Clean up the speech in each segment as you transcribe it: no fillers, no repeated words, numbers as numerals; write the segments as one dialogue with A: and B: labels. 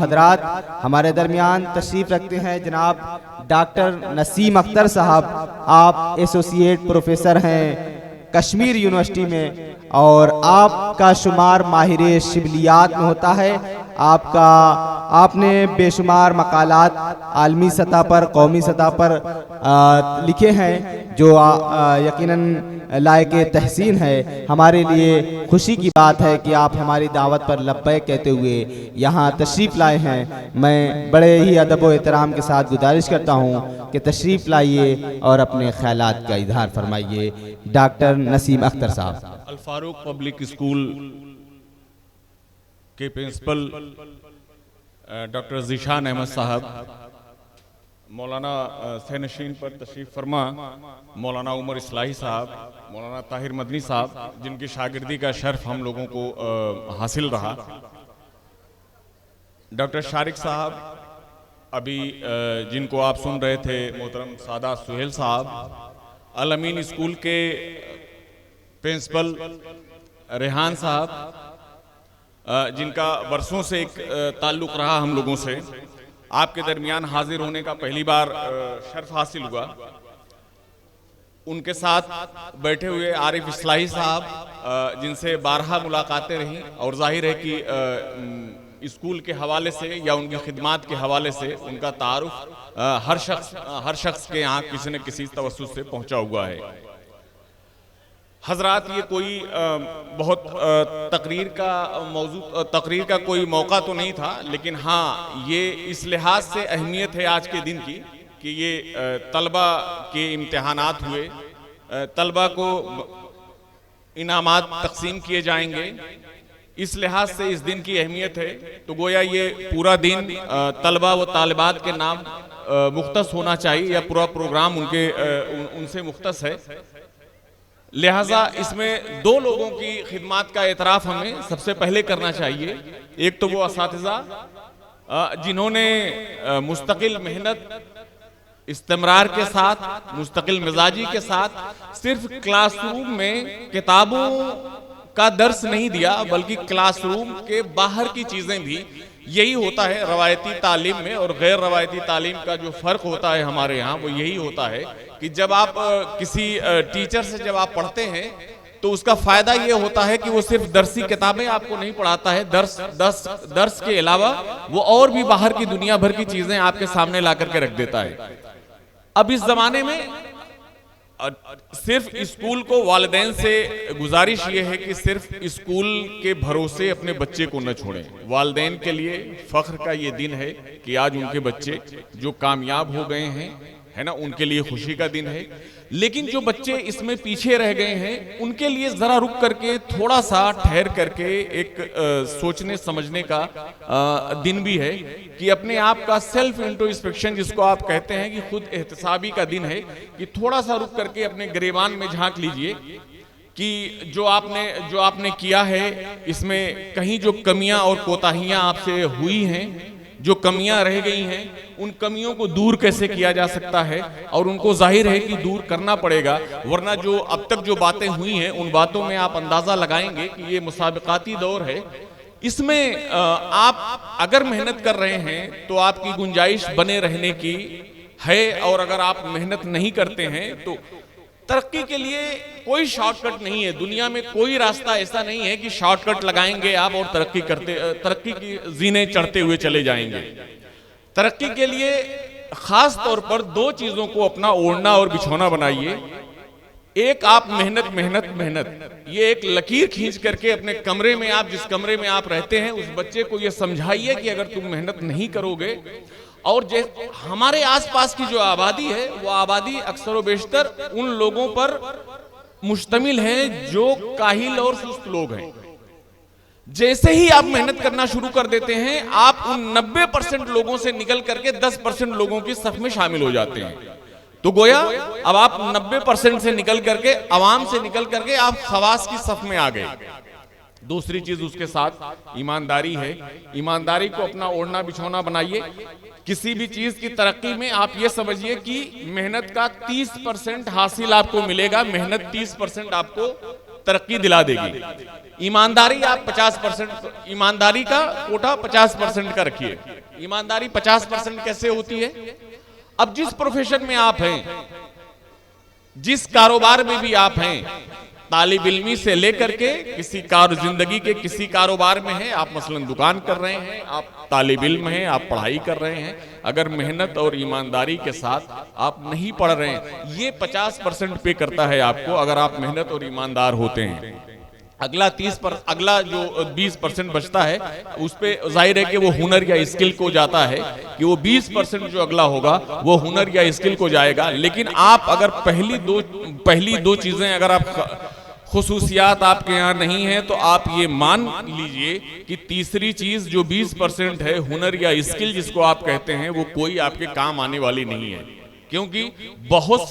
A: हजरात, हमारे दरमियान तशरीफ़ रखते हैं जनाब डॉक्टर नसीम अख्तर साहब। आप एसोसिएट प्रोफेसर हैं कश्मीर यूनिवर्सिटी में और आपका शुमार माहिर शिबलियात में होता है। आपने बेशुमार मकालात आलमी सतह पर, कौमी सतह पर लिखे हैं जो यकीनन लायक तहसीन है। हमारे लिए खुशी की बात है कि आप हमारी दावत पर लब्बैक कहते हुए यहाँ तशरीफ़ लाए हैं। मैं बड़े ही अदब व एहतराम के साथ गुजारिश करता हूँ कि तशरीफ़ लाइए और अपने ख्यालात का इजहार फरमाइए। डॉक्टर नसीम अख्तर साहब।
B: अल फारूक पब्लिक स्कूल के प्रिंसिपल डॉक्टर ज़ीशान अहमद साहब, मौलाना सैनशीन पर तशरीफ़ फरमा मौलाना उमर इस्लाही साहब, मौलाना ताहिर मदनी साहब, जिनकी शागिर्दी का शर्फ हम लोगों को हासिल रहा, डॉक्टर शारिक साहब, अभी जिनको आप सुन रहे थे मोहतरम सादात सुहेल साहब, अल अमीन स्कूल के प्रिंसिपल रेहान साहब, जिनका बरसों से एक ताल्लुक़ रहा हम लोगों से, आपके दरमियान हाजिर होने का पहली बार शर्फ हासिल हुआ। उनके साथ बैठे हुए आरिफ इस्लाही साहब, जिनसे बारहा मुलाकातें रहीं और जाहिर है कि स्कूल के हवाले से या उनकी खिदमात के हवाले से उनका तारुफ हर शख्स के यहाँ किसी न किसी तवस्सुस से पहुँचा हुआ है। हजरात, ये कोई बहुत तकरीर का कोई मौका तो नहीं था, लेकिन हाँ ये इस लिहाज से अहमियत है आज के दिन की कि ये तलबा के इम्तिहानात हुए, तलबा को इनामात तकसीम किए जाएंगे, इस लिहाज से इस दिन की अहमियत है। तो गोया ये पूरा दिन तलबा व तालिबात के नाम मुख्तस होना चाहिए या पूरा प्रोग्राम उनसे मुख्तस है। लिहाजा इसमें दो लोगों की खिदमात का एतराफ़ हमें सबसे पहले करना चाहिए। एक तो वो असातिज़ा जिन्होंने मुस्तकिल मेहनत, इस्तेमरार के साथ, मुस्तकिल मिजाजी के साथ सिर्फ क्लासरूम में किताबों का दर्स नहीं दिया, बल्कि क्लासरूम के बाहर की चीज़ें भी। यही होता है रवायती तालीम में और गैर रवायती तालीम का जो फ़र्क होता है हमारे यहाँ, वो यही होता है कि जब आप किसी टीचर से जब आप पढ़ते हैं तो उसका फ़ायदा ये होता है कि वो सिर्फ दरसी किताबें आपको नहीं पढ़ाता है, दर्स के अलावा वो और भी बाहर की दुनिया भर की चीज़ें आपके सामने ला करके रख देता है। अब इस ज़माने में सिर्फ स्कूल को वालिदैन से गुजारिश ये है कि सिर्फ स्कूल के भरोसे अपने बच्चे को न छोड़ें। वालिदैन के लिए फख्र का ये दिन है कि आज उनके बच्चे जो कामयाब हो गए हैं, है ना, उनके लिए खुशी का दिन है। लेकिन जो बच्चे इसमें पीछे रह गए हैं उनके लिए जरा रुक करके, थोड़ा सा ठहर करके एक सोचने समझने का दिन भी है कि अपने आप का सेल्फ इंट्रोस्पेक्शन, जिसको आप कहते हैं कि खुद एहतसाबी का दिन है, कि थोड़ा सा रुक करके अपने गिरेबान में झांक लीजिए कि जो आपने किया है इसमें कहीं जो कमियां और कोताहियां आपसे हुई हैं, जो कमियां रह गई हैं, उन कमियों को दूर कैसे किया जा सकता है। और उनको जाहिर है कि दूर करना पड़ेगा, वरना जो अब तक जो बातें हुई हैं उन बातों में आप अंदाजा लगाएंगे कि ये मुसाबिकाती दौर है। इसमें आप अगर मेहनत कर रहे हैं तो आपकी गुंजाइश बने रहने की है, और अगर आप मेहनत नहीं करते हैं तो तरक्की के लिए कोई शॉर्टकट नहीं है। दुनिया में कोई रास्ता ऐसा नहीं है कि शॉर्टकट लगाएंगे आप और तरक्की की जीने चढ़ते हुए चले जाएंगे। तरक्की के लिए खास तौर पर दो चीजों को अपना ओढ़ना और बिछौना बनाइए। एक, आप मेहनत मेहनत मेहनत, ये एक लकीर खींच करके अपने कमरे में, आप जिस कमरे में आप रहते हैं उस बच्चे को ये समझाइए कि अगर तुम मेहनत नहीं करोगे, और हमारे आसपास की जो आबादी है वो आबादी अक्सर व बेशतर उन लोगों पर मुश्तमिल है जो काहिल और सुस्त लोग हैं। जैसे ही आप मेहनत करना शुरू कर देते हैं, आप उन 90% लोगों से निकल करके 10% लोगों की सफ में शामिल हो जाते हैं। तो गोया अब आप 90% से निकल करके, अवाम से निकल करके आप खवास की सफ में आ गए। दूसरी चीज उसके साथ ईमानदारी है। ईमानदारी को अपना ओढ़ना बिछौना बनाइए। किसी भी चीज की तरक्की में आप ये समझिए कि मेहनत का 30% हासिल आपको मिलेगा, मेहनत 30% आपको तरक्की दिला देगी। ईमानदारी आप 50%, ईमानदारी का कोटा 50% का रखिए। ईमानदारी 50% कैसे होती है? अब जिस प्रोफेशन में आप हैं, जिस कारोबार में भी आप हैं, तालिब इल्मी से लेकर के किसी जिंदगी के किसी कारोबार में हैं, आप मसलन दुकान कर रहे हैं, आप तालिब इल्म हैं, आप पढ़ाई कर रहे हैं, अगर मेहनत और ईमानदारी के साथ आप नहीं पढ़ रहे हैं, ये 50% पे करता है आपको अगर आप मेहनत और ईमानदार होते हैं। अगला 20% बचता है, उस पे जाहिर है कि वो हुनर या स्किल को जाता है, कि वो 20% जो अगला होगा वो हुनर या स्किल को जाएगा। लेकिन आप अगर पहली दो चीजें अगर आप खुसूसियात आपके यहाँ नहीं है, तो आप ये मान लीजिए कि तीसरी चीज जो 20% है, हुनर या स्किल जिसको आप कहते हैं, वो कोई आपके काम आने वाली नहीं है। क्योंकि बहुत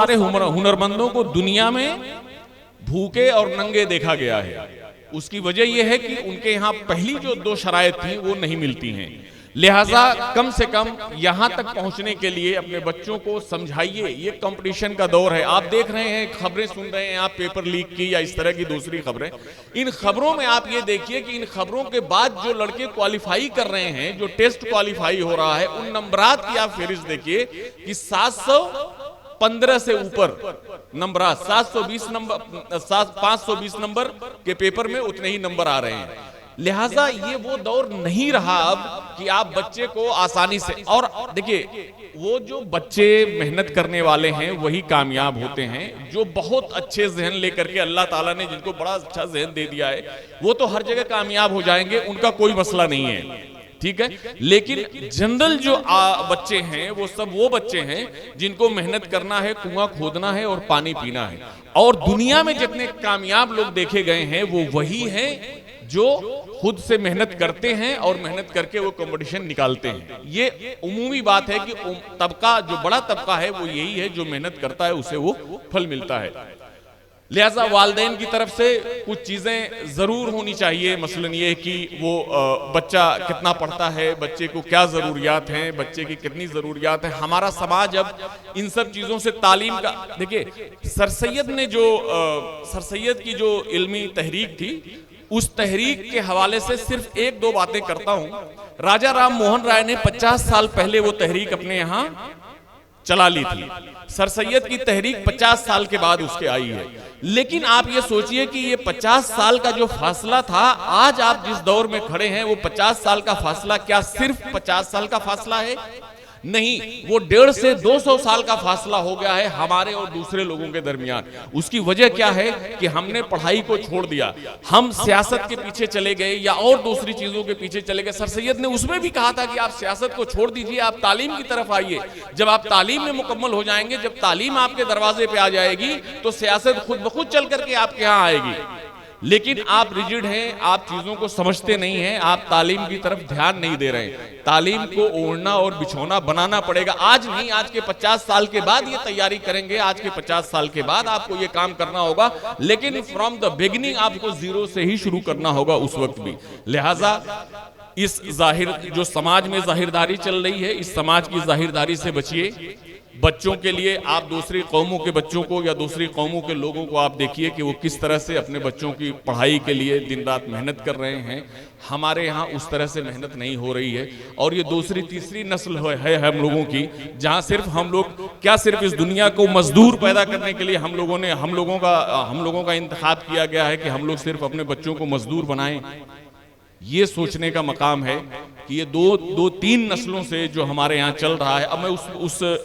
B: सारे हुनरमंदों को दुनिया में भूखे और नंगे देखा गया है। उसकी वजह यह है कि उनके यहाँ पहली जो 2 शराइत थी वो नहीं मिलती हैं। लिहाजा कम से कम यहाँ तक पहुँचने के लिए अपने बच्चों को समझाइए। ये कंपटीशन का दौर है, आप देख रहे हैं, खबरें सुन रहे हैं आप, पेपर लीक की या इस तरह की दूसरी खबरें। इन खबरों में आप ये देखिए कि इन खबरों के बाद जो लड़के क्वालिफाई कर रहे हैं, जो टेस्ट क्वालिफाई हो रहा है, उन नंबरात की आप फहरिस्त देखिए कि 715 से ऊपर नंबर, 720 नंबर, 520 नंबर के पेपर में उतने ही नंबर आ रहे हैं। लिहाजा ये वो दौर नहीं रहा अब कि आप बच्चे को आसानी से, और देखिए वो जो बच्चे मेहनत करने वाले हैं वही कामयाब होते हैं। जो बहुत अच्छे जहन लेकर के अल्लाह ताला ने जिनको बड़ा अच्छा जहन दे दिया है, वो तो हर जगह कामयाब हो जाएंगे, उनका कोई मसला नहीं है, ठीक है। लेकिन जनरल जो बच्चे हैं वो सब वो बच्चे हैं जिनको मेहनत करना है, कुआं खोदना है और पानी पीना है। और दुनिया में जितने कामयाब लोग देखे गए हैं वो वही हैं जो खुद से मेहनत करते हैं और मेहनत करके वो कंपटीशन निकालते हैं। ये उमूमी बात है कि तबका, जो बड़ा तबका है वो यही है, जो मेहनत करता है उसे वो फल मिलता है। लिहाजा वालिदैन की तरफ से कुछ चीजें जरूर होनी चाहिए, मसलन ये कि वो बच्चा कितना पढ़ता है, बच्चे को क्या जरूरियात हैं, बच्चे की कितनी जरूरियात है। हमारा समाज अब इन सब चीजों से तालीम का, देखिए सर सैयद की जो इल्मी तहरीक थी, उस तहरीक के हवाले से सिर्फ 1-2 बातें करता हूं। राजा राम मोहन राय ने 50 साल पहले वो तहरीक अपने यहां चला ली थी। सर सैयद की तहरीक 50 साल के बाद उसके आई है। लेकिन आप ये सोचिए कि ये 50 साल का जो फासला था, आज आप जिस दौर में खड़े हैं, वो 50 साल का फासला क्या सिर्फ 50 साल का फासला है? नहीं, वो 150 से 200 साल का फासला हो गया है हमारे और दूसरे लोगों के दरमियान। उसकी वजह क्या है कि हमने पढ़ाई को छोड़ दिया, हम सियासत के पीछे चले गए या और दूसरी चीजों के पीछे चले गए। सर सैयद ने उसमें भी कहा था कि आप सियासत को छोड़ दीजिए, आप तालीम की तरफ आइए। जब आप तालीम में मुकम्मल हो जाएंगे, जब तालीम आपके दरवाजे पे आ जाएगी, तो सियासत खुद ब खुद चल करके आपके यहाँ आएगी। लेकिन आप रिजिड हैं, आप चीजों को समझते नहीं हैं, आप तालीम की तरफ ध्यान नहीं दे रहे हैं। तालीम को ओढ़ना और बिछौना बनाना पड़ेगा। आज नहीं, आज के 50 साल के बाद ये तैयारी करेंगे, आज के 50 साल के बाद आपको ये काम करना होगा। लेकिन फ्रॉम द बिगिनिंग आपको जीरो से ही शुरू करना होगा उस वक्त भी। लिहाजा इस जो समाज में जाहिरदारी चल रही है, इस समाज की जाहिरदारी से बचिए। बच्चों के लिए आप दूसरी कौमों के बच्चों को या दूसरी कौमों के लोगों को आप देखिए कि वो किस तरह से अपने बच्चों की पढ़ाई के लिए दिन रात मेहनत कर रहे हैं। हमारे यहाँ उस तरह से मेहनत नहीं हो रही है। और ये दूसरी तीसरी नस्ल है हम लोगों की, जहाँ सिर्फ हम लोग क्या, सिर्फ इस दुनिया को मजदूर पैदा करने के लिए हम लोगों का इंतखाब किया गया है कि हम लोग सिर्फ अपने बच्चों को मजदूर बनाएं। ये सोचने का मकाम है कि ये दो तीन नस्लों से जो हमारे यहाँ चल रहा है। अब मैं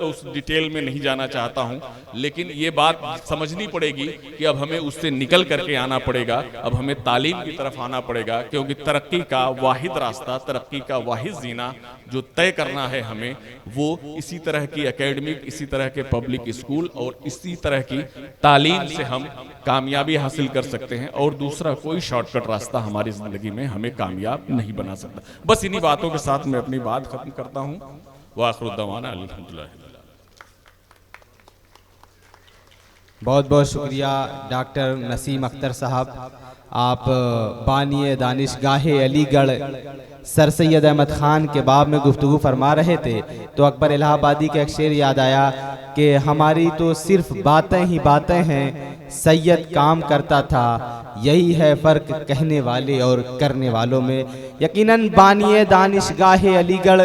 B: उस डिटेल में नहीं जाना चाहता हूँ, लेकिन ये बात समझनी पड़ेगी कि अब हमें उससे निकल करके आना पड़ेगा। अब हमें तालीम की तरफ आना पड़ेगा, क्योंकि तरक्की का वाहिद रास्ता, तरक्की का वाहिद जीना जो तय करना है हमें, वो इसी तरह की एकेडमिक, इसी तरह के पब्लिक स्कूल और इसी तरह की तालीम से हम कामयाबी हासिल कर सकते हैं। और दूसरा कोई शॉर्टकट रास्ता हमारी जिंदगी में हमें कामयाब नहीं बना सकता। बस इन्हीं बातों के साथ मैं अपनी बात खत्म करता हूं। वाखिर दवाना अल्हम्दुलिल्लाह।
A: बहुत बहुत शुक्रिया डॉक्टर नसीम अख्तर साहब। आप बानी दानिशगाह अलीगढ़ सर सैयद अहमद ख़ान के बाब में गुफ्तगू फरमा रहे थे, तो अकबर इलाहाबादी का एक शेर याद आया कि हमारी तो सिर्फ बातें ही बातें हैं, सैयद काम करता था। यही है फ़र्क कहने वाले और करने वालों में। यकीनन बानिए दानिशगाहे अलीगढ़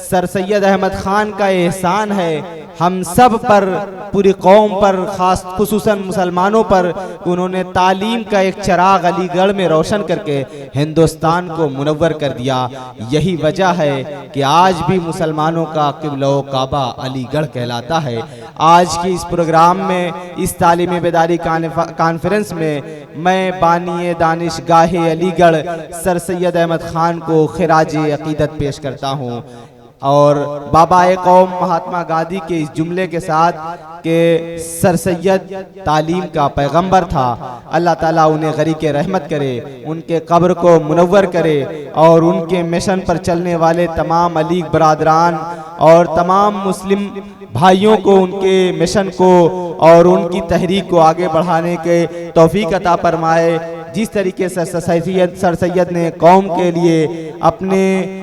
A: सर सैयद अहमद ख़ान का एहसान है हम सब पर, पूरी कौम पर, ख़ास खुसूसन मुसलमानों पर। उन्होंने तालीम का एक चिराग अलीगढ़ में रोशन करके हिंदुस्तान को मुनव्वर कर दिया। यही वजह है कि आज भी मुसलमानों का क़िबला काबा अलीगढ़ कहलाता है। आज की इस प्रोग्राम में, इस तालीमी बेदारी कॉन्फ्रेंस में मैं बानिए दानिशगाहे अलीगढ़ सर सैयद अहमद ख़ान को खिराजे अक़ीदत पेश करता हूँ और बाबाए कौम महात्मा गांधी के इस जुमले के साथ कि सर सैयद तालीम का पैगंबर था। अल्लाह ताला उन्हें गरीक़े रहमत करे, उनके कब्र को मुनव्वर करे और उनके मिशन पर चलने वाले तमाम अली बरादरान और तमाम मुस्लिम भाइयों को उनके मिशन को और उनकी तहरीक को आगे बढ़ाने के तौफीक अता फरमाए। जिस तरीके से सर सैयद ने कौम के लिए, अपने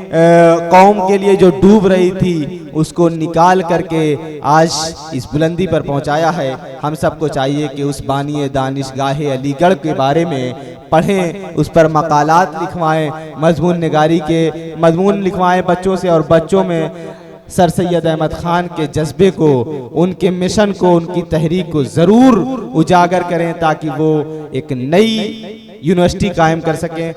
A: कौम के लिए जो डूब रही थी उसको निकाल करके आज इस बुलंदी पर पहुंचाया है। हम सबको चाहिए कि उस बानिए दानिशगाहे अलीगढ़ के बारे में पढ़ें, उस पर मकालात लिखवाएं, मजमून लिखवाएं बच्चों से और बच्चों में सर सैयद अहमद ख़ान के जज्बे को, उनके मिशन को, उनकी तहरीक को ज़रूर उजागर करें ताकि वो एक नई यूनिवर्सिटी कायम कर सकें।